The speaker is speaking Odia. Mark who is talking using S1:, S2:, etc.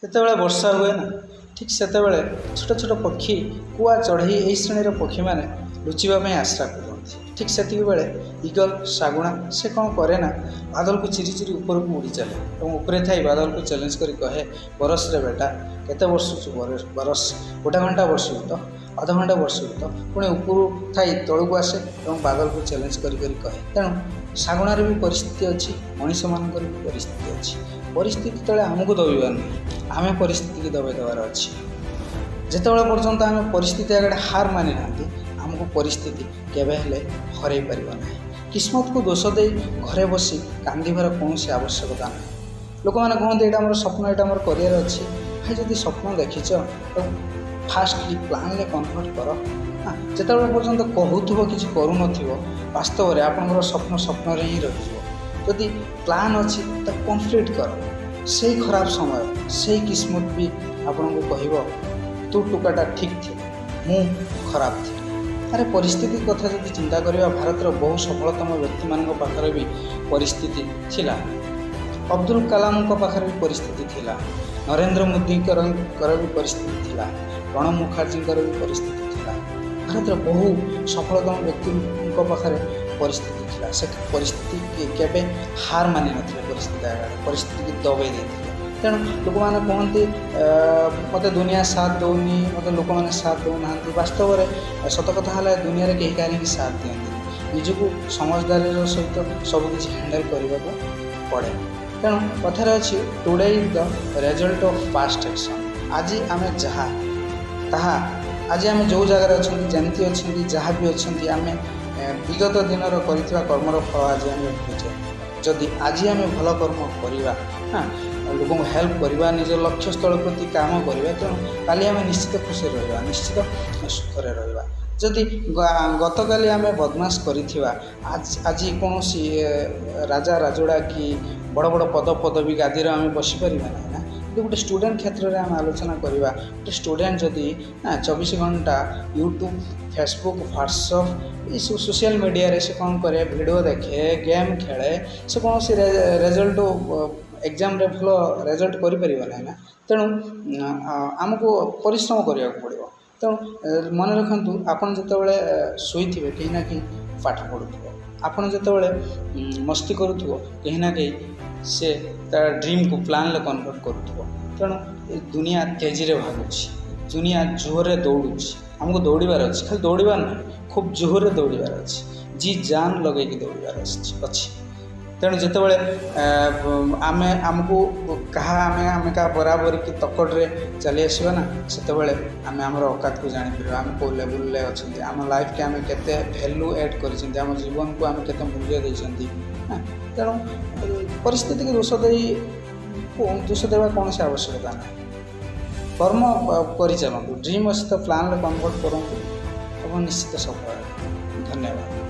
S1: ଯେତେବେଳେ ବର୍ଷା ହୁଏ ନା ଠିକ୍ ସେତେବେଳେ ଛୋଟ ଛୋଟ ପକ୍ଷୀ କୁଆ ଚଢ଼େଇ ଏହି ଶ୍ରେଣୀର ପକ୍ଷୀମାନେ ଲୁଚିବା ପାଇଁ ଆଶ୍ରା କରନ୍ତି। ଠିକ୍ ସେତିକି ବେଳେ ଇଗଲ ଶାଗୁଣା ସେ କ'ଣ କରେ ନା ବାଦଲକୁ ଚିରି ଚିରି ଉପରକୁ ଉଡ଼ି ଚାଲେ ଏବଂ ଉପରେ ଥାଇ ବାଦଲକୁ ଚ୍ୟାଲେଞ୍ଜ କରି କହେ, ବରସରେ ବେଟା କେତେ ବର୍ଷୁଛୁ ବରସ, ଗୋଟେ ଘଣ୍ଟା ବର୍ଷିବୁ ତ, ଅଧଘଣ୍ଟା ବର୍ଷିବୁ ତ। ପୁଣି ଉପରୁ ଥାଇ ତଳକୁ ଆସେ ଏବଂ ବାଦଲକୁ ଚ୍ୟାଲେଞ୍ଜ କରି କରି କହେ। ତେଣୁ ଶାଗୁଣାର ବି ପରିସ୍ଥିତି ଅଛି, ମଣିଷମାନଙ୍କର ବି ପରିସ୍ଥିତି ଅଛି। ପରିସ୍ଥିତି ତଳେ ଆମକୁ ଦବିବାର ନାହିଁ, ଆମେ ପରିସ୍ଥିତିକି ଦବାଇ ଦେବାର ଅଛି। ଯେତେବେଳେ ପର୍ଯ୍ୟନ୍ତ ଆମେ ପରିସ୍ଥିତି ଆଗରେ ହାର ମାନି ନାହାନ୍ତି, ଆମକୁ ପରିସ୍ଥିତି କେବେ ହେଲେ ହରାଇ ପାରିବ ନାହିଁ। କିସ୍ମତକୁ ଦୋଷ ଦେଇ ଘରେ ବସି କାନ୍ଦିବାର କୌଣସି ଆବଶ୍ୟକତା ନାହିଁ। ଲୋକମାନେ କୁହନ୍ତି ଏଇଟା ଆମର ସ୍ୱପ୍ନ, ଏଇଟା ଆମର କରିବାର ଅଛି। ଭାଇ ଯଦି ସ୍ୱପ୍ନ ଦେଖିଛ ତ ଫାଷ୍ଟଲି ପ୍ଲାନ୍ରେ କନଭର୍ଟ କର। ଯେତେବେଳେ ପର୍ଯ୍ୟନ୍ତ କହୁଥିବ କିଛି କରୁନଥିବ, ବାସ୍ତବରେ ଆପଣଙ୍କର ସ୍ୱପ୍ନ ସ୍ୱପ୍ନରେ ହିଁ ରହିଯିବ। ଯଦି ପ୍ଲାନ୍ ଅଛି ତାକୁ କମ୍ପ୍ଲିଟ୍ କର। ସେଇ ଖରାପ ସମୟ, ସେଇ କିସ୍ମତ ବି ଆପଣଙ୍କୁ କହିବ ତୁ ଟୁକାଟା ଠିକ୍ ଥିଲା, ମୁଁ ଖରାପ ଥିଲି। ଆରେ ପରିସ୍ଥିତି କଥା ଯଦି ଚିନ୍ତା କରିବା, ଭାରତର ବହୁ ସଫଳତମ ବ୍ୟକ୍ତିମାନଙ୍କ ପାଖରେ ବି ପରିସ୍ଥିତି ଥିଲା। ଅବଦୁଲ କାଲାମଙ୍କ ପାଖରେ ବି ପରିସ୍ଥିତି ଥିଲା, ନରେନ୍ଦ୍ର ମୋଦିଙ୍କର ବି ପରିସ୍ଥିତି ଥିଲା, ପ୍ରଣବ ମୁଖାର୍ଜୀଙ୍କର ବି ପରିସ୍ଥିତି ଥିଲା। ଭାରତର ବହୁ ସଫଳତମ ବ୍ୟକ୍ତିଙ୍କ ପାଖରେ ପରିସ୍ଥିତି ଥିଲା। ସେ ପରିସ୍ଥିତି କେବେ ହାର ମାନି ନଥିଲେ, ପରିସ୍ଥିତିକି ଦବେଇ ଦେଇଥିଲେ। ତେଣୁ ଲୋକମାନେ କୁହନ୍ତି ମୋତେ ଦୁନିଆ ସାଥ ଦେଉନି, ମୋତେ ଲୋକମାନେ ସାଥ ଦେଉନାହାନ୍ତି। ବାସ୍ତବରେ ସତ କଥା ହେଲା ଦୁନିଆରେ କେହି କାହାରିକି ସାଥ ଦିଅନ୍ତିନି। ନିଜକୁ ସମଝଦାରୀର ସହିତ ସବୁକିଛି ହ୍ୟାଣ୍ଡେଲ୍ କରିବାକୁ ପଡ଼େ। ତେଣୁ କଥାରେ ଅଛି today is the result of past action. ଆଜି ଆମେ ଆଜି ଆମେ ଯେଉଁ ଜାଗାରେ ଅଛନ୍ତି, ଯେମିତି ଅଛନ୍ତି, ଯାହା ବି ଅଛନ୍ତି, ଆମେ ବିଗତ ଦିନର କରିଥିବା କର୍ମର ଫଳ ଆଜି ଆମେ ଭୋଗୁଛେ। ଯଦି ଆଜି ଆମେ ଭଲ କର୍ମ କରିବା, ଲୋକଙ୍କୁ ହେଲ୍ପ କରିବା, ନିଜ ଲକ୍ଷ୍ୟସ୍ଥଳ ପ୍ରତି କାମ କରିବା, ତେଣୁ କାଲି ଆମେ ନିଶ୍ଚିତ ଖୁସିରେ ରହିବା, ନିଶ୍ଚିତ ସୁଖରେ ରହିବା। ଯଦି ଗତକାଲି ଆମେ ବଦମାସ କରିଥିବା, ଆଜି କୌଣସି ରାଜା ରାଜୁଡ଼ା କି ବଡ଼ ବଡ଼ ପଦବୀ ଗାଦିରେ ଆମେ ବସିପାରିବା ନାହିଁ ନା। ଯଦି ଗୋଟେ ଷ୍ଟୁଡେଣ୍ଟ କ୍ଷେତ୍ରରେ ଆମେ ଆଲୋଚନା କରିବା, ଗୋଟେ ଷ୍ଟୁଡେଣ୍ଟ ଯଦି 24 ଘଣ୍ଟା ୟୁଟ୍ୟୁବ୍, ଫେସବୁକ୍, ହ୍ୱାଟ୍ସଅପ୍ ଏଇସବୁ ସୋସିଆଲ ମିଡ଼ିଆରେ ସେ କ'ଣ କରେ, ଭିଡ଼ିଓ ଦେଖେ, ଗେମ୍ ଖେଳେ, ସେ କୌଣସି ରେଜଲ୍ଟ ଏକ୍ଜାମ୍ରେ ଭଲ ରେଜଲ୍ଟ କରିପାରିବ ନାହିଁ ନା। ତେଣୁ ଆମକୁ ପରିଶ୍ରମ କରିବାକୁ ପଡ଼ିବ। ତେଣୁ ମନେ ରଖନ୍ତୁ, ଆପଣ ଯେତେବେଳେ ଶୋଇଥିବେ କେହି ନା କେହି ପାଠ ପଢ଼ୁଥିବ, ଆପଣ ଯେତେବେଳେ ମସ୍ତି କରୁଥିବ କେହି ନା କେହି ସେ ତା ଡ୍ରିମ୍କୁ ପ୍ଲାନ୍ରେ କନଭର୍ଟ କରୁଥିବ। ତେଣୁ ଏ ଦୁନିଆ ତେଜିରେ ଭାଗୁଛି, ଦୁନିଆ ଜୋରରେ ଦୌଡ଼ୁଛି। ଆମକୁ ଦୌଡ଼ିବାର ଅଛି, ଖାଲି ଦୌଡ଼ିବାର ନାହିଁ, ଖୁବ୍ ଜୋରରେ ଦୌଡ଼ିବାର ଅଛି, ଜି ଜାନ୍ ଲଗେଇକି ଦୌଡ଼ିବାର ଅଛି। ତେଣୁ ଯେତେବେଳେ ଆମେ କାହା ବରାବର କି ତକଡ଼ରେ ଚାଲି ଆସିବା ନା, ସେତେବେଳେ ଆମେ ଆମର ଅକାତକୁ ଜାଣିପାରିବା, ଆମେ କେଉଁ ଲେବୁଲରେ ଅଛନ୍ତି, ଆମ ଲାଇଫ୍କି ଆମେ କେତେ ଭ୍ୟାଲୁ ଏଡ଼୍ କରିଛନ୍ତି, ଆମ ଜୀବନକୁ ଆମେ କେତେ ମୂଲ୍ୟ ଦେଇଛନ୍ତି। ତେଣୁ ପରିସ୍ଥିତିକି ଦୋଷ ଦେବା କୌଣସି ଆବଶ୍ୟକତା ନାହିଁ। କର୍ମ କରିଚାଲନ୍ତୁ, ଡ୍ରିମ୍ ଅଛି ତ ପ୍ଲାନ୍ରେ କନଭର୍ଟ କରନ୍ତୁ ଏବଂ ନିଶ୍ଚିତ ସଫଳ ହେବେ। ଧନ୍ୟବାଦ।